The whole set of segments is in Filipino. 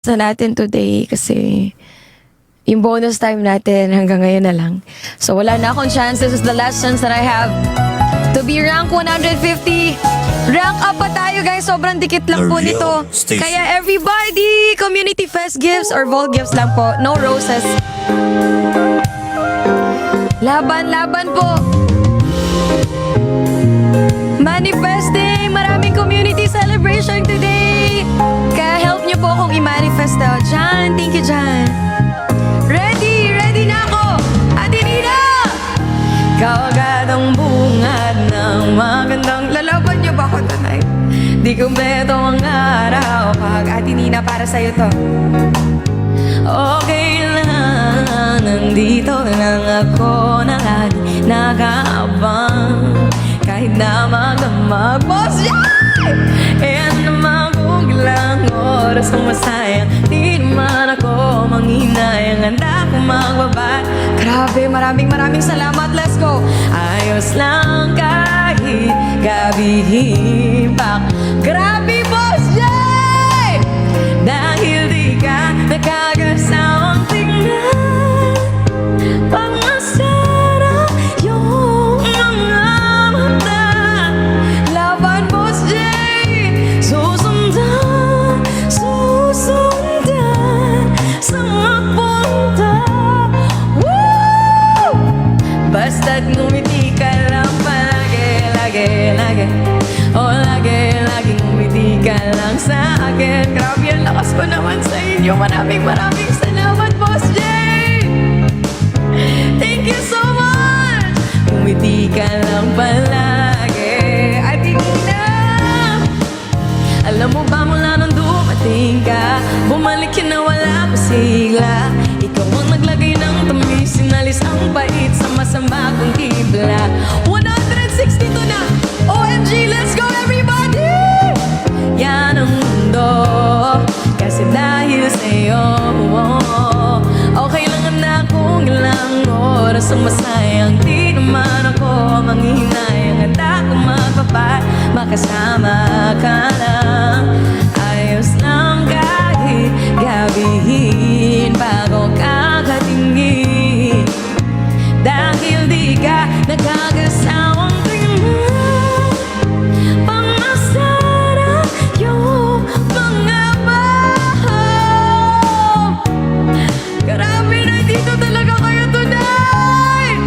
na natin today kasi yung bonus time natin hanggang ngayon na lang. So wala na akong chance. This is the last chance that I have to be rank 150. Rank up pa tayo guys. Sobrang dikit lang po nito. Kaya everybody, community fest gifts or vault gifts lang po. No roses. Laban po. Manifesting! Maraming community celebration today! Kaya help niyo po akong i-manifest daw. Jan, thank you, Jan. Ready! Ready na ako! Atinina! Kaagad ang bungad ng magandang lalaban niyo ba ako tonight? Di kumpleto ang araw pag Atinina para sa'yo to. Okay lang, nandito lang ako na lagi nakaabang. Kahit na magdamag, boss, yay! Eh naman kung ilang oras ang masayang, di naman ako manghinayang, handa kong magbabay. Grabe, maraming salamat, let's go! Ayos lang kahit gabihin pa. Grabe, boss, yay! Dahil di ka nakagasawang tingnan, pag masarap yung mga mata. Laban, boss Jay, susundan sa magpunta. Woo! Basta't ngumiti ka lang palagi. Oh, lagi ngumiti ka lang sa akin. Grabe, ang lakas ko naman sa inyo. Maraming salamat, boss Jay. Thank you so much. Ngumiti ka lang palagi. Atinina, alam mo ba mula nung dumating ka, bumalik ka na wala pa sigla. Ikaw ang naglagay ng tamis, sinalis ang bait sa masama kong tibla. 162 na, OMG, let's go everybody! Yan ang mundo, kasi dahil sa'yo. Okay lang anak kung ilang oras ang masayang, di naman ako manghihinayang, handa kong magpapay, makasama ka lang. Ayos lang kahit gabihin bago kakatingin, dahil di ka nakagasawang tingnan, pang masarap yung mga bahaw. Grabe, nandito talaga kayo tonight!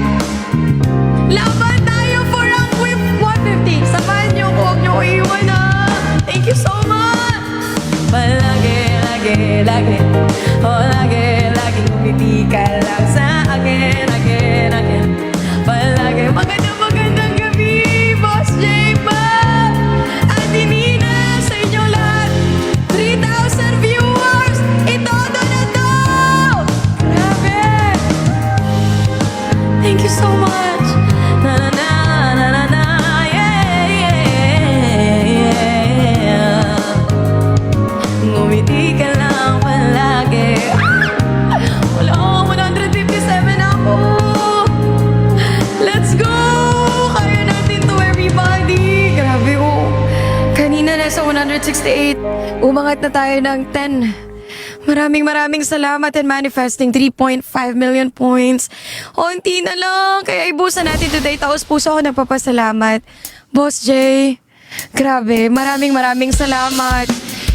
Laban tayo for ang whip 150. Sabahan niyo ko, huwag niyo ko iwan na. Thank you so much! Lagi, oh lagi ngumiti ka lang sa akin. Palagi, magandang gabi, Boss J. Bob! Atinina, sa inyong lahat, 3,000 viewers! Itodo na to! Grabe! Thank you so much! Na, yeah. Ngumiti ka lang palagi. Wala, 157 ako. Let's go! Kaya natin to, everybody. Grabe, oh. Kanina nasa 168. Umangat na tayo ng 10. Maraming salamat and manifesting 3.5 million points. Unti na lang. Kaya ibusan natin today. Taos puso ako nagpapasalamat. Boss Jay, grabe. Maraming salamat.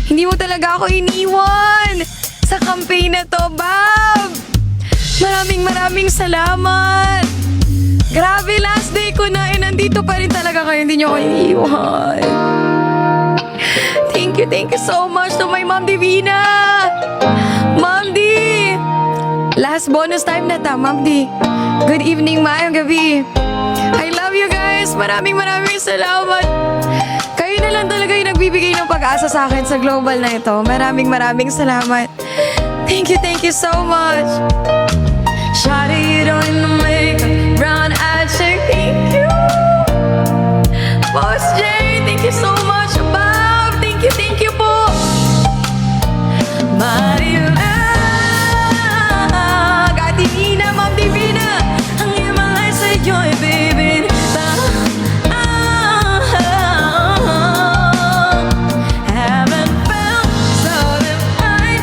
Hindi mo talaga ako iniwan sa campaign na to, Bob. Maraming salamat. Grabe, last day ko na. Nandito pa rin talaga kayo. Hindi nyo ako iniwan. Thank you so much to my Mom Divina. Mom D. Last bonus time na ta, Mom D. Good evening, maayong gabi. I love you guys. Maraming salamat. Kayo na lang talaga yung nagbibigay ng pag-asa sa akin sa global na ito. Maraming salamat. Thank you so much. Shawty, you don't need no makeup, brown eyed chick, thank you. Boss J, thank you so much. Bob, thank you po. Marila, Katinina, Ma'am Divina, ang imalay sa'yo, baby. Haven't felt so divine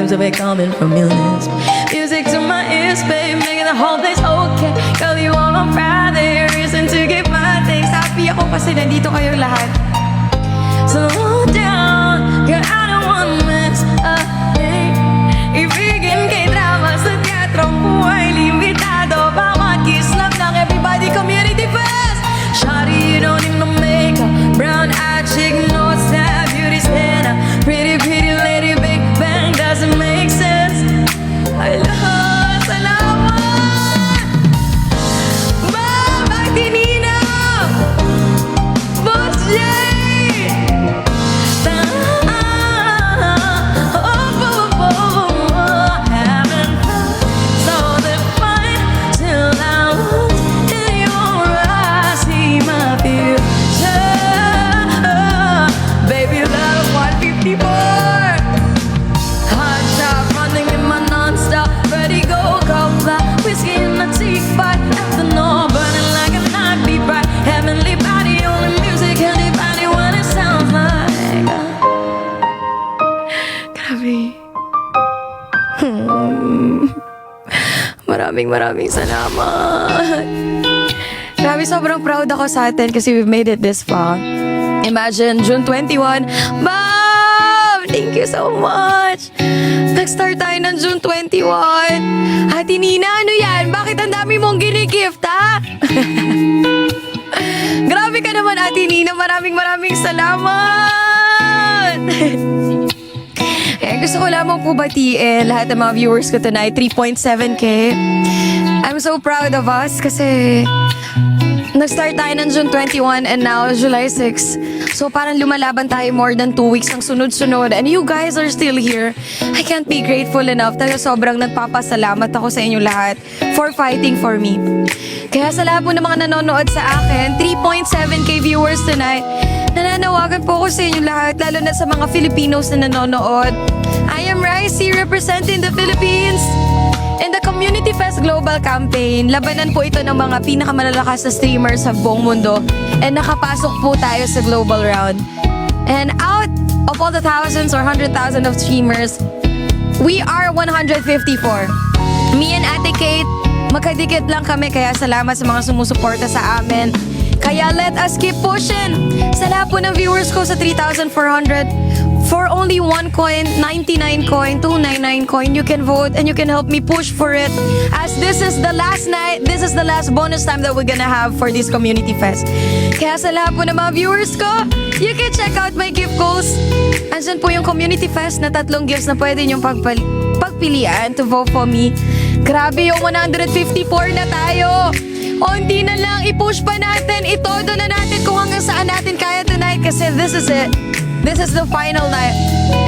vibes of it coming from your lips. Music to my ears, babe, making the whole place okay. Girl, you all on Friday, reason to give my thanks. Happy ako kasi nandito kayong lahat. Slow down, girl, I don't wanna miss a thing. Ibigin kay drama sa teatrong buhay limitado. Bawat kislap ng everybody community fest. Shawty, you don't need no makeup. Brown-eyed chick knows that beauty's henna. Pretty, pretty lady, Big Bang doesn't make sense. I love, salamat. Ma'am, Ate Nina! Boss Jay! Maraming salamat. Grabe, sobrang proud ako sa atin kasi we've made it this far. Imagine, June 21. Ma'am! Thank you so much! Nag-start tayo ng June 21. Ate Nina, ano yan? Bakit ang dami mong ginigift, ha? Grabe ka naman, Ate Nina. Maraming salamat! Gusto ko lamang po batiin lahat ng mga viewers ko tonight. 3.7K. I'm so proud of us kasi nag-start tayo ng June 21 and now July 6. So parang lumalaban tayo more than 2 weeks ng sunod-sunod. And you guys are still here. I can't be grateful enough. Talaga sobrang nagpapasalamat ako sa inyo lahat for fighting for me. Kaya sa lahat po ng mga nanonood sa akin, 3.7K viewers tonight. Nananawagan po ako sa inyo lahat, lalo na sa mga Filipinos na nanonood. I am Ricey representing the Philippines in the Community Fest Global Campaign. Labanan po ito ng mga pinakamalalakas na streamers sa buong mundo. And nakapasok po tayo sa global round. And out of all the thousands or 100,000 of streamers, we are 154. Me and Ate Kate, magkadikit lang kami kaya salamat sa mga sumusuporta sa amin. Kaya let us keep pushing. Sa lahat po ng viewers ko sa 3,400, for only 1 coin, 99 coin, 299 coin, you can vote and you can help me push for it. As this is the last night, this is the last bonus time that we're gonna have for this community fest. Kaya sa lahat po ng mga viewers ko, you can check out my gift goals. Andyan po yung community fest na 3 gifts na pwede niyong pagpilian to vote for me. Grabe yung 154 na tayo. O hindi na lang, i-push pa natin, itodo na natin kung hanggang saan natin kaya tonight kasi this is it. This is the final night.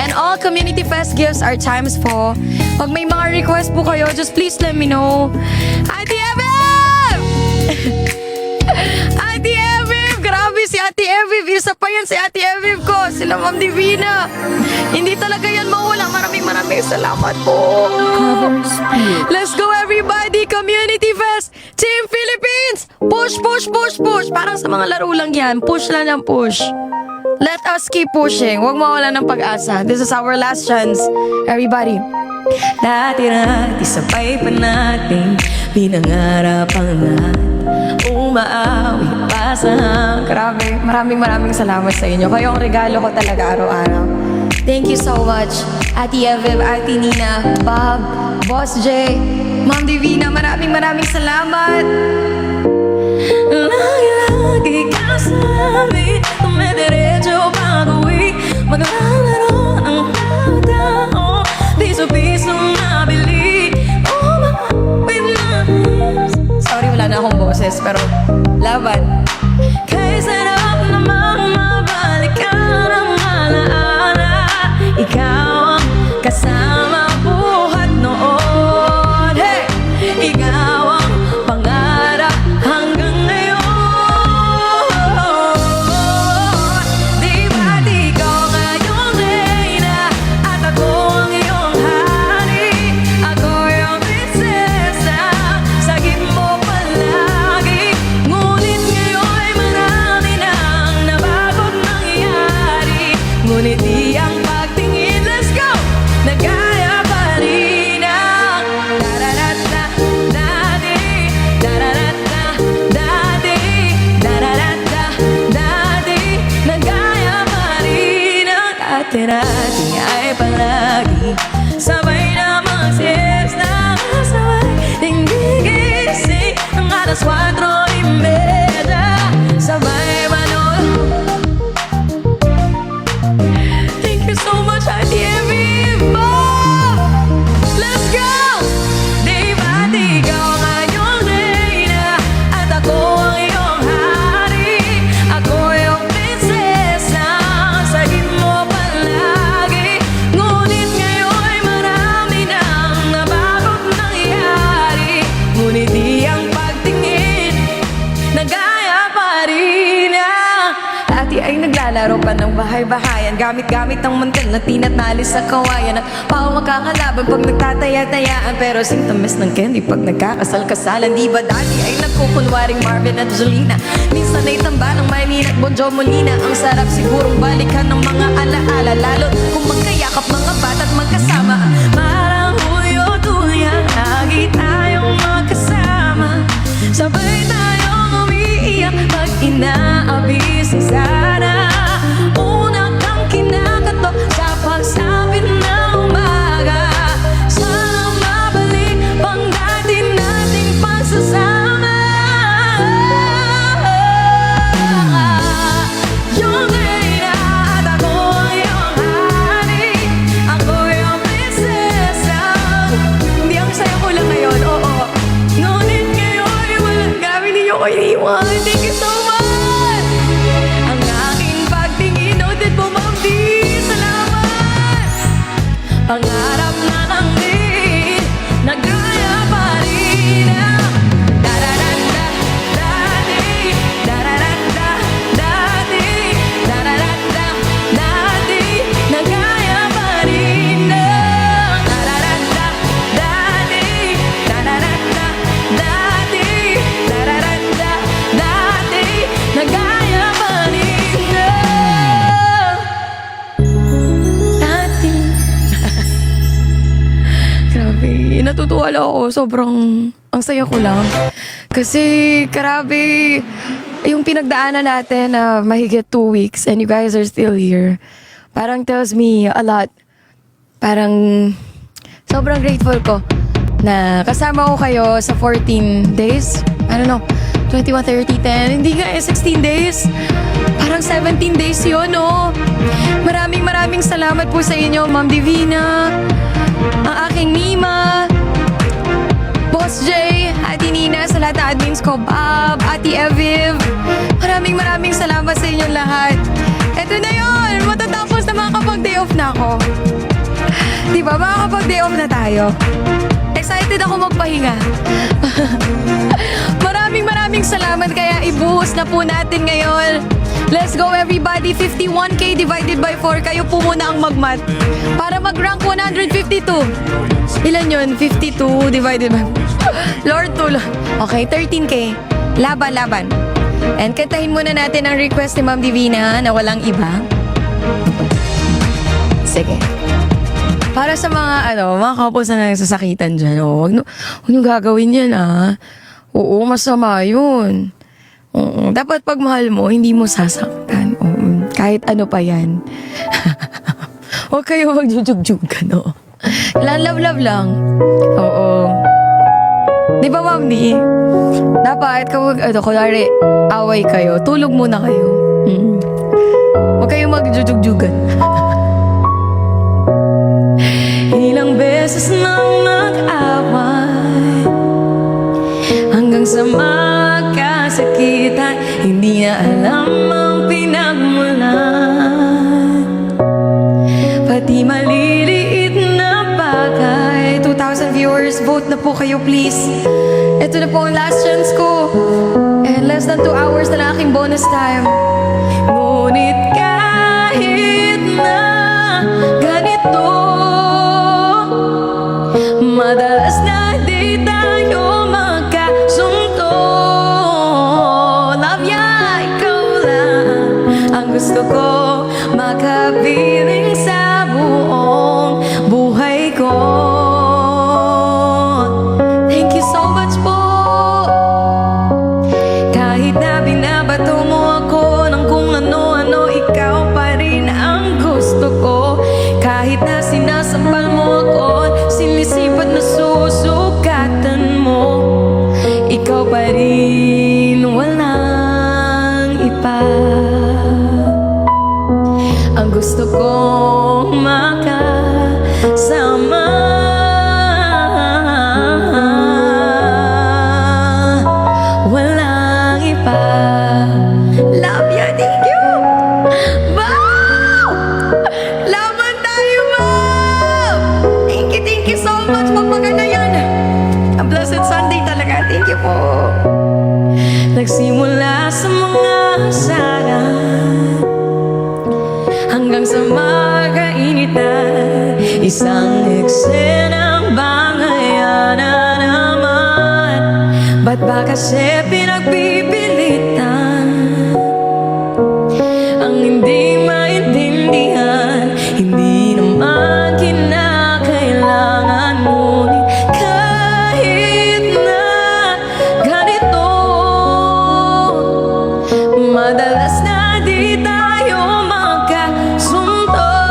And all Community Fest gifts are times 4. Pag may mga request po kayo, just please let me know. Ate Eviv! Ate Eviv! Grabe si Ate Eviv. Isa pa yan si Ate Eviv ko. Sila Ma'am Divina. Hindi talaga yan mawala. Maraming salamat po. Let's go everybody! Community Fest! Team Philippines! Push, push, push, push! Parang sa mga laro lang yan. Push lang ng push. Let us keep pushing. Huwag mawala ng pag-asa. This is our last chance. Everybody. Dati-dati sabay pa natin pinangarap ang lahat. Umaawi pa sa Grabe. Maraming salamat sa inyo. Kayo ang regalo ko talaga araw-araw. Thank you so much. Ate Eviv, Ate Nina, Bob, Boss J, Ma'am Divina. Maraming salamat. Lagi-lagi ka sa amin, tumediretso pag-uwi. Maglalaro ng tao, piso-piso nabili. Umapit na. Sorry, wala na akong boses, pero laban. Kay sarap namang mabalikan ang alaala. Ikaw ang kasama buhat noon. Hey! Ikaw ang pangarap hanggang ngayon. Di ba't ikaw ngayong reyna at ako ang iyong hari? Ako yung prinsesa, sagip mo palagi. Naglalaro pa ng bahay-bahayan, gamit-gamit ang mantel na tinatali sa kawayan. At pao makakalaban pag nagtataya-tayaan, pero sintomas ng candy pag nagkakasal-kasalan. Di ba dati ay nagkukunwaring Marvin at Jolina, minsan ay tamba ng Mylene at Bonjo Molina. Ang sarap sigurong balikan ng mga alaala, lalo kung magkayakap mga bata't magkasama. Parang Hulyo-Tulya, lagi tayong magkasama, sabay tayong umiiyak pag inaabis si Sana. Una kang kinakatok sa pagsabi na umaga, sana mabalik pang dati nating pagsasama. Yung reyna at ako yung hari, ako yung prinsesa. Hindi, ang saya ko lang ngayon, oo. Ngunit ngayon, walang gamit ninyo ko iniwan. Thank you so much! Ang aking pagtingin, noted po, Ma'am D. Salamat! Pangarap na lang din, nagaya pa rin ang dararanda, dati, dararanda, dati, dararanda, dati, nagaya pa rin ang dararanda, dati, dararanda, dati, dararanda, dati, nagaya pa rin dati. Grabe, natutuwa lang ako. Sobrang, ang saya ko lang. Kasi, grabe, yung pinagdaanan natin na mahigit 2 weeks and you guys are still here. Parang tells me a lot. Parang, sobrang grateful ko na kasama ko kayo sa 14 days. I don't know, 21, 30, 10. Hindi nga 16 days. Parang 17 days yun, oh. Maraming salamat po sa inyo, Ma'am Divina, ang aking Mima, Boss J, Ate Nina, sa lahat ng admins ko, Bob, Ate Eviv. Maraming salamat sa inyong lahat. Eto na yun, matatapos na makakapag-day off na ako. Diba, makakapag-day off na tayo. Excited ako magpahinga. Maraming salamat, kaya ibuhos na po natin ngayon. Let's go everybody, 51K divided by 4. Kayo po muna ang magmat para mag-rank 152. Ilan yun? 52 divided by Lord tulong. Okay, 13K. Laban. And kantahin muna natin ang request ni Ma'am Divina na walang iba. Sige. Para sa mga mga couples na nagsasakitan dyan, huwag nyo gagawin yan, Oo, masama yun. Oo, dapat pag mahal mo, hindi mo sasaktan. Oo, kahit ano pa yan. Huwag kayo magjujug-jugan, no? Love lang. Oo. Di ba, Ma'am Di? Dapat, kunwari, away kayo, tulog muna kayo. Huwag kayo magjujug-jugan. Ilang beses nang nag-away, hanggang sa magkasakitan, hindi na alam ang pinagmulan. Pati maliliit na bagay. 2,000 viewers, vote na po kayo please. Ito na po ang last chance ko. And less than 2 hours na lang aking bonus time. Ngunit kahit na ganito, madalas na di tayo magkasunto. Love ya, ikaw lang ang gusto ko makapiling sa buong buhay ko. Thank you so much po. Kahit na binabato mo ako ng kung ano-ano, ikaw pa rin ang gusto ko. Kahit na sinasampal mo ako, sinisipat na susukatan mo, ikaw pa rin, walang iba. Ang gusto kong makasama, walang iba. Love you, thank you. Wow! Laban tayo, Ma'am! Thank you so much. Magmaganda yan. A blessed Sunday talaga. Thank you po. Nagsimula sa mga hasaran, hanggang sa makainit na isang eksenang bangayan na naman. Ba't ba kasi pinagpipilitan ang hindi maintindihan? Hindi naman kinakailangan, ngunit kahit na ganito, madalas na di tayo magkasunto.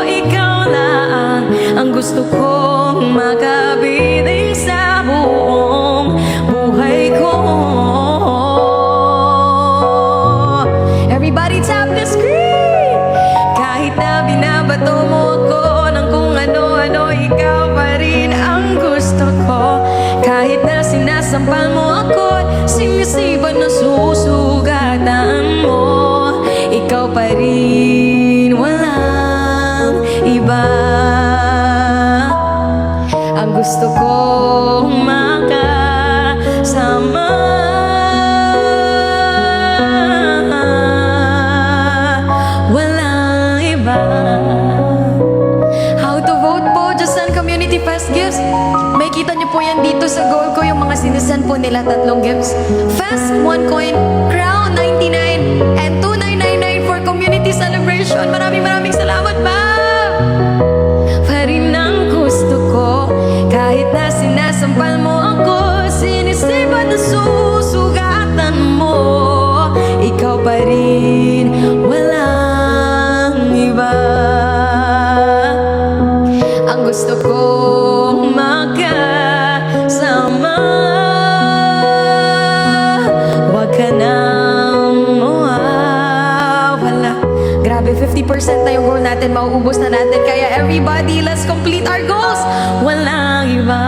Ikaw lang ang gusto kong makapiling sa buong buhay ko. Everybody tap the screen. Kahit na binabato mo ako ng kung ano-ano, ikaw pa rin ang gusto ko. Kahit na sinasampal mo ako, sinisipan na susugatan mo, ikaw pa rin, walang iba. Ang gusto kong makasama, walang iba. How to vote po, just send community fest gifts. May kita niyo po yan dito sa goal ko, yung mga sinisend po nila, 3 gifts. Fest, 1 coin, crown, 99, and 2999 for community celebration. Maraming salamat, ma'am! Pa rin ang gusto ko, kahit na sinasampal mo ako, sinisipan na susugatan mo, ikaw pa rin, walang iba. Ang gusto kong makasama, wag ka nang mawawala. Grabe, 50% na yung goal natin, mauubos na natin. Kaya everybody, let's complete our goals. Walang iba.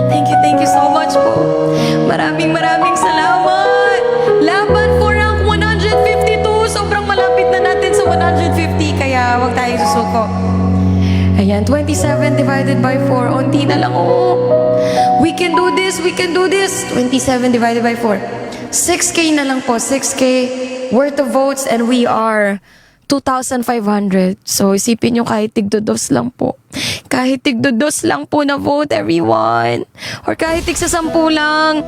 Thank you so much po. Maraming salamat. Laban for rank 152. Sobrang malapit na natin sa 150, kaya wag tayo susuko. Ayan, 27 divided by 4. Unti na lang, oh. We can do this. 27 divided by 4. 6K na lang po. 6K worth of votes, and we are 2,500. So, isipin nyo kahit tigdodos lang po. Kahit tigdodos lang po na vote, everyone. Or kahit tigsasampu lang.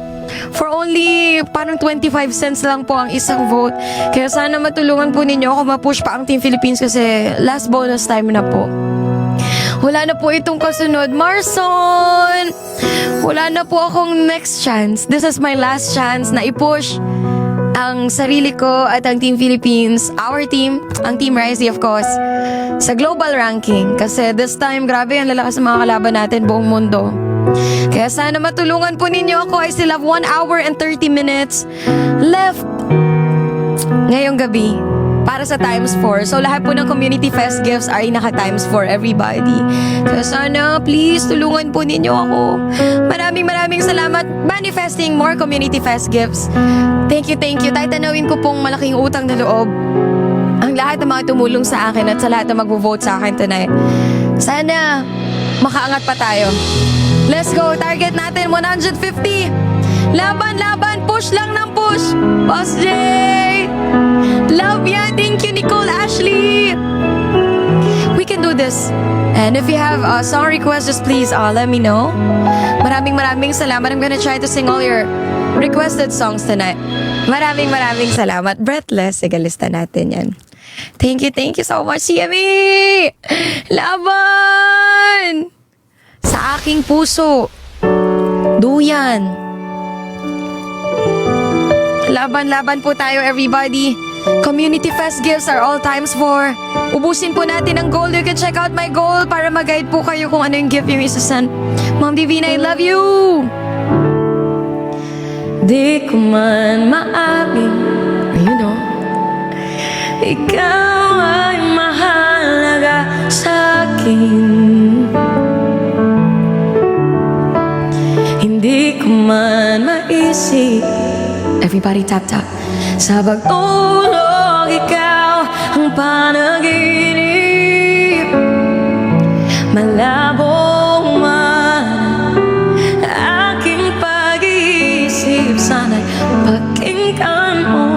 For only parang 25 cents lang po ang isang vote. Kaya sana matulungan po ninyo ako ma-push pa ang Team Philippines kasi last bonus time na po. Wala na po itong kasunod. Marson! Wala na po akong next chance. This is my last chance na i-push ang sarili ko at ang Team Philippines, our team, ang Team Risey of course, sa global ranking. Kasi this time, grabe, ang lalakas ng mga kalaban natin buong mundo. Kaya sana matulungan po ninyo ako. I still have 1 hour and 30 minutes left ngayong gabi para sa times 4. So lahat po ng community fest gifts ay naka times 4, everybody. Kaya sana please tulungan po ninyo ako. Maraming salamat. Manifesting more community fest gifts. Thank you. Tatanawin ko pong malaking utang na loob ang lahat ng mga tumulong sa akin at sa lahat na magvo-vote sa akin tonight. Sana makaangat pa tayo. Let's go. Target natin 150. Laban. Push lang ng push. Boss J. Love ya. Thank you, Nicole, Ashley. We can do this. And if you have a song request, just please let me know. Maraming salamat. I'm gonna try to sing all your requested songs tonight. Maraming salamat. Breathless. Sige, lista natin yan. Thank you so much, CME! Laban! Sa aking puso. Duyan. Laban po tayo, everybody. Community fest gifts are all times 4. Ubusin po natin ang goal. You can check out my goal para mag-guide po kayo kung ano yung gift yung isasend. Ma'am Divina, I love you! Di ko man maamin, ayun o, ikaw ay mahalaga sa akin. Hindi ko man maisip. Everybody tap. Sa pagtulog, ikaw ang panaginip. Malabo man aking pag-iisip, sana'y pakinggan mo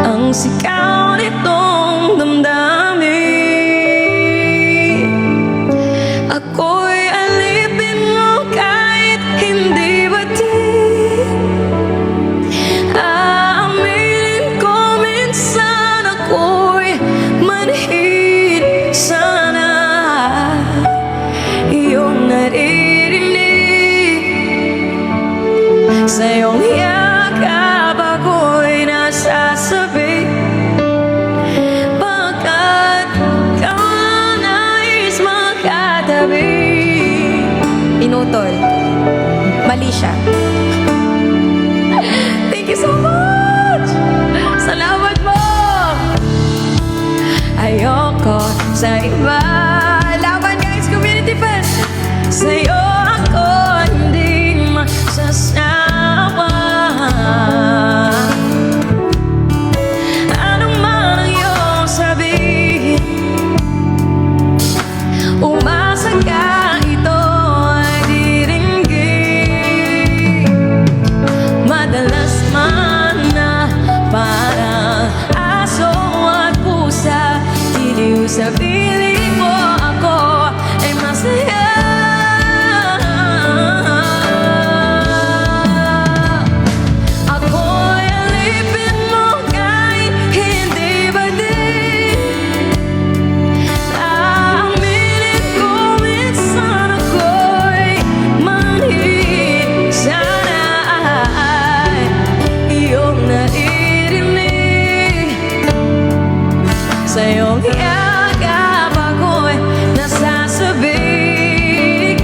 ang pinutol. Mali siya. Thank you so much! Salamat mo! Ayoko sa iba. Laban guys, community fest! Sa'yo ako hindi masasawa. Anong man ang iyong sabihin, umasa ka, ito ay diringgin. Madalas man na parang aso at pusa, tiliw sa piling mo, ako ay masaya. Ako'y alipin mo kahit hindi ba din. Aminin ko minsan ako'y manhid. Sana ay iyong naririnig. Sa iyong yakap ako'y nasasabik.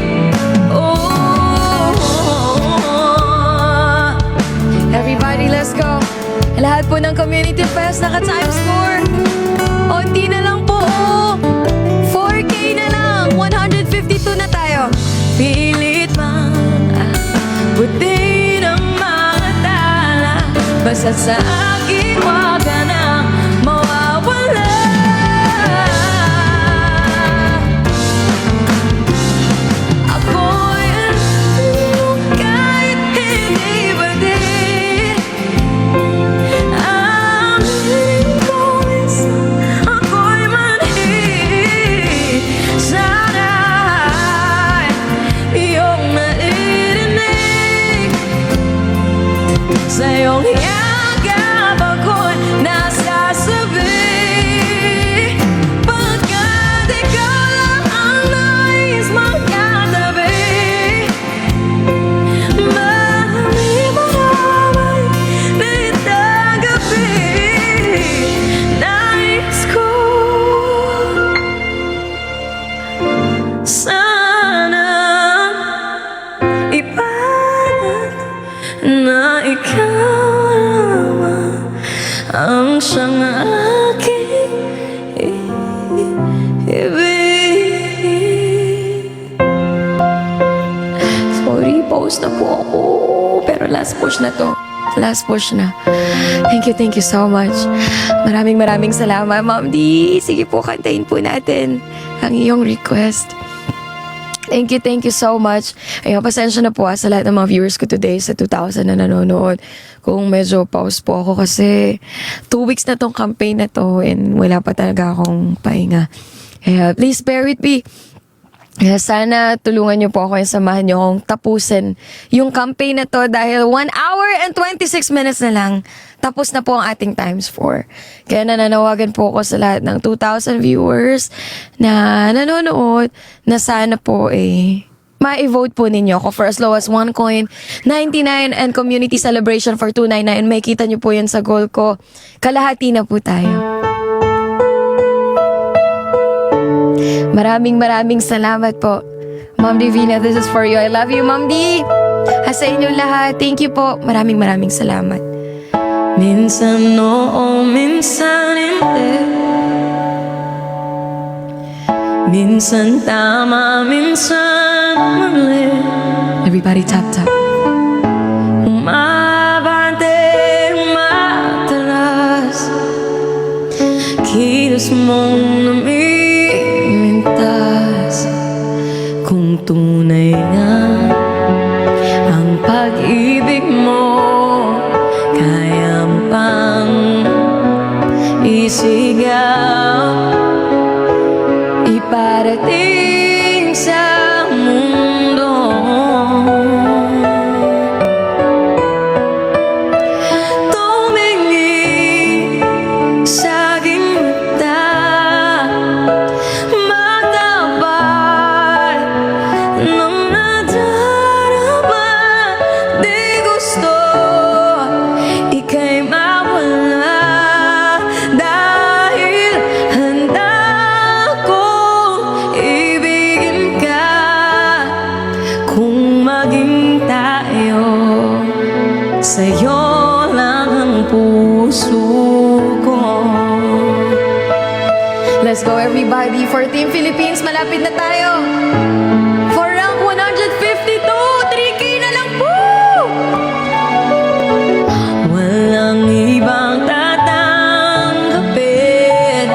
Oh, Everybody, let's go! Lahat po ng community fest naka-time score. Onti na lang po. 4K na lang. 152 na tayo. pilit man buti ng mga tala. Basta't sa akin wag ka nang mawawala. Ako'y alipin kahit hindi ba din. Aminin ko minsan ako'y manhid. Sana ay iyong naririnig. Sa iyong yakap ako'y nasasabi. Pagkat ikaw lang ang nais magkatabi. Marami maramay nitang gabi. Nais ko sana ipanan na ikaw naman ang siyang aking ibig. Sorry, pause na po ako. Pero last push na to. Last push na. Thank you so much. Maraming salamat, Ma'am D. Sige po, kantahin po natin ang iyong request. Thank you so much. Ayun, pasensya na po sa lahat ng mga viewers ko today sa 2,000 na nanonood. Kung medyo pause po ako kasi 2 weeks na tong campaign na to and wala pa talaga akong pahinga. Kaya please bear with me. Kaya sana tulungan niyo po ako yung samahan niyo akong tapusin yung campaign na to dahil 1 hour and 26 minutes na lang. Tapos na po ang ating times 4. Kaya nananawagan po ako sa lahat ng 2,000 viewers na nanonood na sana po ma-vote po ninyo ako for as low as 1 coin, 99 and community celebration for 299. May kita niyo po yan sa goal ko. Kalahati na po tayo. Maraming salamat po. Ma'am Divina, this is for you. I love you, Ma'am D. Sa inyong lahat, thank you po. Maraming salamat. Minsan oo, minsan hindi. Minsan tama, minsan mali. Everybody tap. Umabante, umatras. Kilos mong namimintas. Kung tunay nga ang pag-ibig mo, kaya mo pang isigaw, iparating sa mundo. Tumingin sa aking mata, magtapat ng nadarama. Di gusto ika'y mawala, dahil handa kong ibigin ka. sa'yo lang ang puso ko. Let's go everybody for Team Philippines. Malapit na tayo. For rank 152, 3K na lang po! Walang ibang tatanggapin,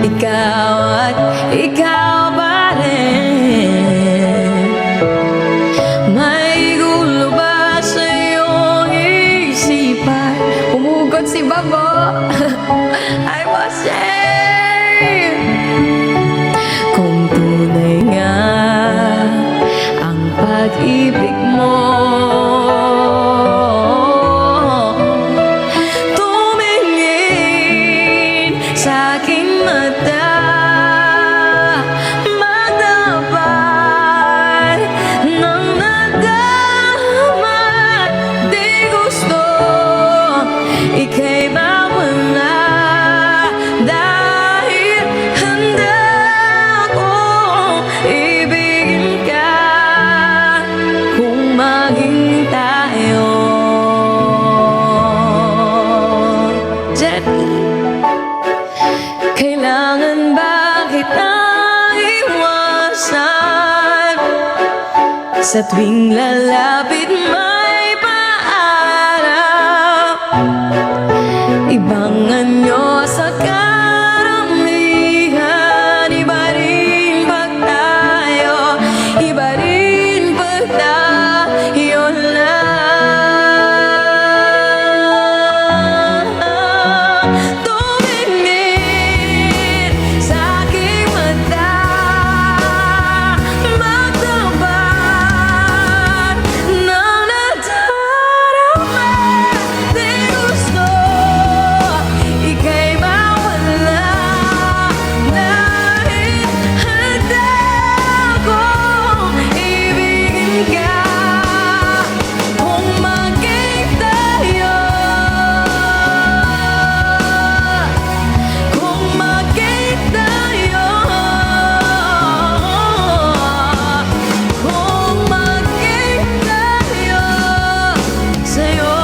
ikaw at ikaw pa rin. May gulo ba sa iyong isipan? Umugot si Babo. I was there. Kung tunay nga ang pag-ibig mo, tumingin sa aking mata, magdapat ng nadama. Di gusto ika'y mawala, dahil handa akong ibigin ka kung maging tayo. Jenny, kailangan ba kitang iwasan? Sa tuwing lalapit may paalam, ibang anyo sa karamihan. Iba rin pag tayo, iba rin pag tayo lang. Tumingin sa aking mata, magtapat ng nadarama. Di gusto ika'y mawala, dahil handa akong ibigin ka kung maging tayo, kung maging tayo, kung maging tayo, sa'yo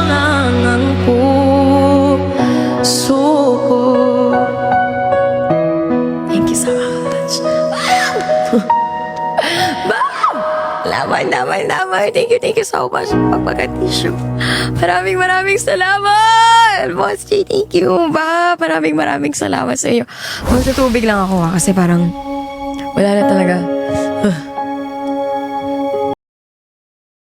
lang ang puso ko. Thank you so much. Bam! Laman. Thank you so much. Pagpagka-tissue. Maraming salamat! Boss J, thank you. Ba, maraming salamat sa iyo. Magtutubig lang ako kasi parang wala na talaga.